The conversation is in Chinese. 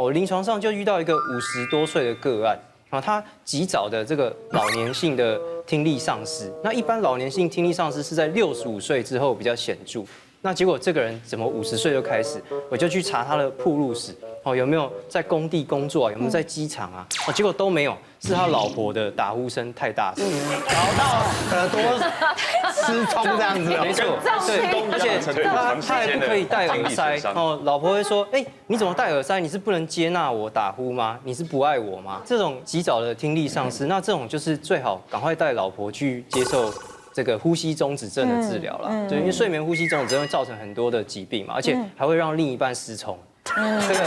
我临床上就遇到一个50多岁的个案，他极早的这个老年性的听力丧失。那一般老年性听力丧失是在65岁之后比较显著。那结果这个人怎么50岁就开始？我就去查他的暴露史，有没有在工地工作啊？有没有在机场啊？结果都没有，是他老婆的打呼声太大声，搞到耳朵失聪这样子。没错，对，而且他还不可以戴耳塞。老婆会说，你怎么戴耳塞？你是不能接纳我打呼吗？你是不爱我吗？这种极早的听力丧失，那这种就是最好赶快带老婆去接受这个呼吸中止症的治疗了。对，因为睡眠呼吸中止症会造成很多的疾病嘛，而且还会让另一半失聪。这个。